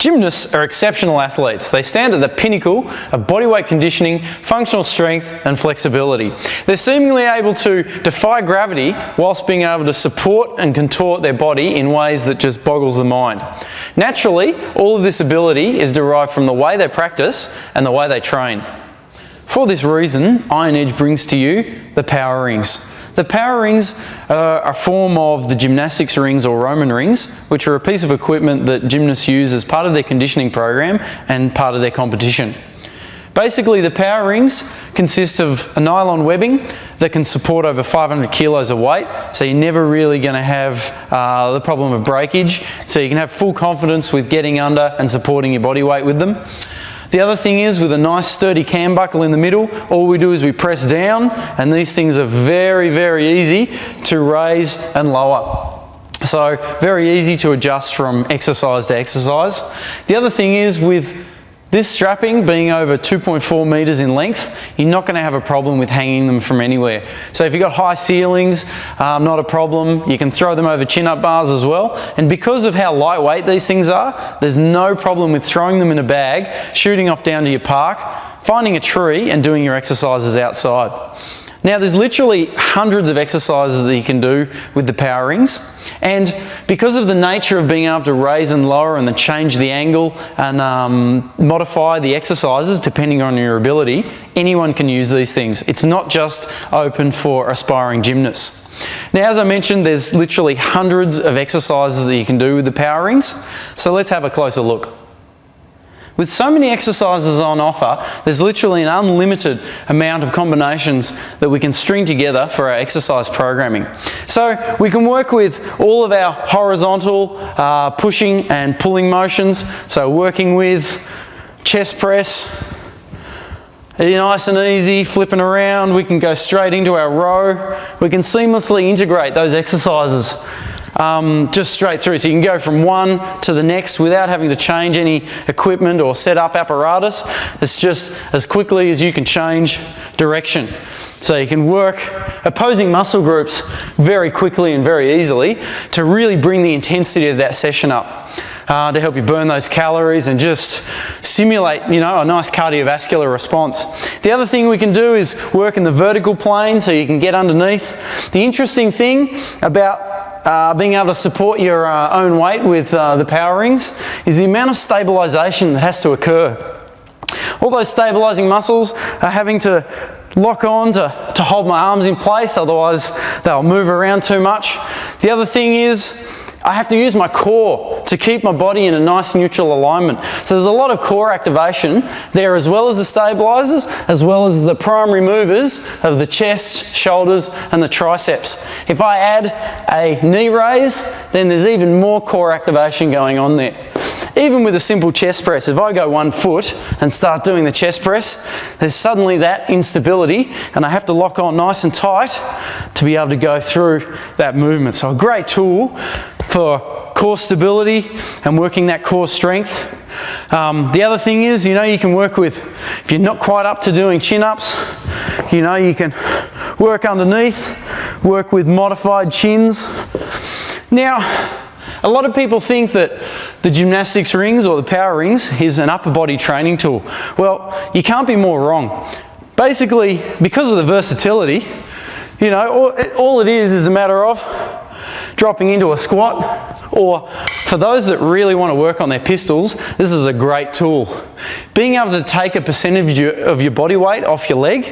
Gymnasts are exceptional athletes. They stand at the pinnacle of bodyweight conditioning, functional strength and flexibility. They're seemingly able to defy gravity whilst being able to support and contort their body in ways that just boggles the mind. Naturally, all of this ability is derived from the way they practice and the way they train. For this reason, Iron Edge brings to you the Power Rings. The Power Rings are a form of the gymnastics rings or Roman rings, which are a piece of equipment that gymnasts use as part of their conditioning program and part of their competition. Basically, the Power Rings consist of a nylon webbing that can support over 500 kilos of weight, so you're never really going to have the problem of breakage, so you can have full confidence with getting under and supporting your body weight with them. The other thing is, with a nice sturdy cam buckle in the middle, all we do is we press down, and these things are very, very easy to raise and lower. So very easy to adjust from exercise to exercise. The other thing is, with this strapping being over 2.4 meters in length, you're not going to have a problem with hanging them from anywhere. So if you've got high ceilings, not a problem. You can throw them over chin-up bars as well. And because of how lightweight these things are, there's no problem with throwing them in a bag, shooting off down to your park, finding a tree and doing your exercises outside. Now, there's literally hundreds of exercises that you can do with the Power Rings, and because of the nature of being able to raise and lower and then change the angle and modify the exercises depending on your ability, anyone can use these things. It's not just open for aspiring gymnasts. Now, as I mentioned, there's literally hundreds of exercises that you can do with the Power Rings, so let's have a closer look. With so many exercises on offer, there's literally an unlimited amount of combinations that we can string together for our exercise programming. So we can work with all of our horizontal pushing and pulling motions. So working with chest press, nice and easy, flipping around. We can go straight into our row. We can seamlessly integrate those exercises just straight through. So you can go from one to the next without having to change any equipment or set up apparatus. It's just as quickly as you can change direction. So you can work opposing muscle groups very quickly and very easily to really bring the intensity of that session up. To help you burn those calories and just simulate, a nice cardiovascular response. The other thing we can do is work in the vertical plane so you can get underneath. The interesting thing about being able to support your own weight with the Power Rings is the amount of stabilization that has to occur. All those stabilizing muscles are having to lock on to hold my arms in place, otherwise they'll move around too much. The other thing is, I have to use my core to keep my body in a nice neutral alignment. So there's a lot of core activation there, as well as the stabilizers, as well as the primary movers of the chest, shoulders and the triceps. If I add a knee raise, then there's even more core activation going on there. Even with a simple chest press, if I go 1 foot and start doing the chest press, there's suddenly that instability and I have to lock on nice and tight to be able to go through that movement. So a great tool for core stability and working that core strength. The other thing is, you can work with, if you're not quite up to doing chin-ups, you can work underneath, work with modified chins. Now, a lot of people think that the gymnastics rings or the Power Rings is an upper body training tool. Well, you can't be more wrong. Basically, because of the versatility, all it is a matter of dropping into a squat, or for those that really want to work on their pistols, this is a great tool. Being able to take a percentage of your body weight off your leg,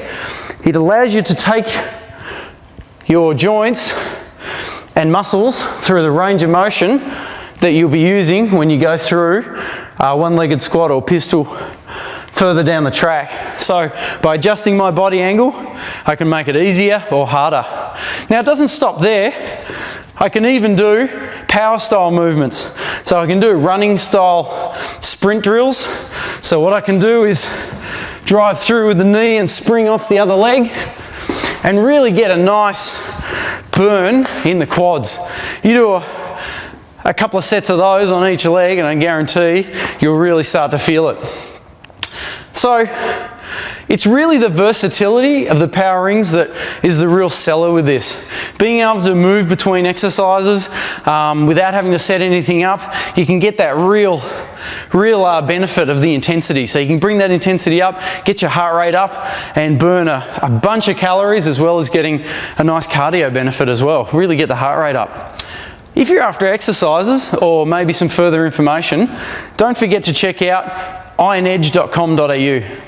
it allows you to take your joints and muscles through the range of motion that you'll be using when you go through a one-legged squat or pistol further down the track. So by adjusting my body angle, I can make it easier or harder. Now, it doesn't stop there. I can even do power style movements. So I can do running style sprint drills. So what I can do is drive through with the knee and spring off the other leg and really get a nice burn in the quads. You do a couple of sets of those on each leg and I guarantee you'll really start to feel it. So It's really the versatility of the power rings that is the real seller with this. Being able to move between exercises without having to set anything up, you can get that real benefit of the intensity. So you can bring that intensity up, get your heart rate up, and burn a bunch of calories, as well as getting a nice cardio benefit as well. Really get the heart rate up. If you're after exercises or maybe some further information, don't forget to check out ironedge.com.au.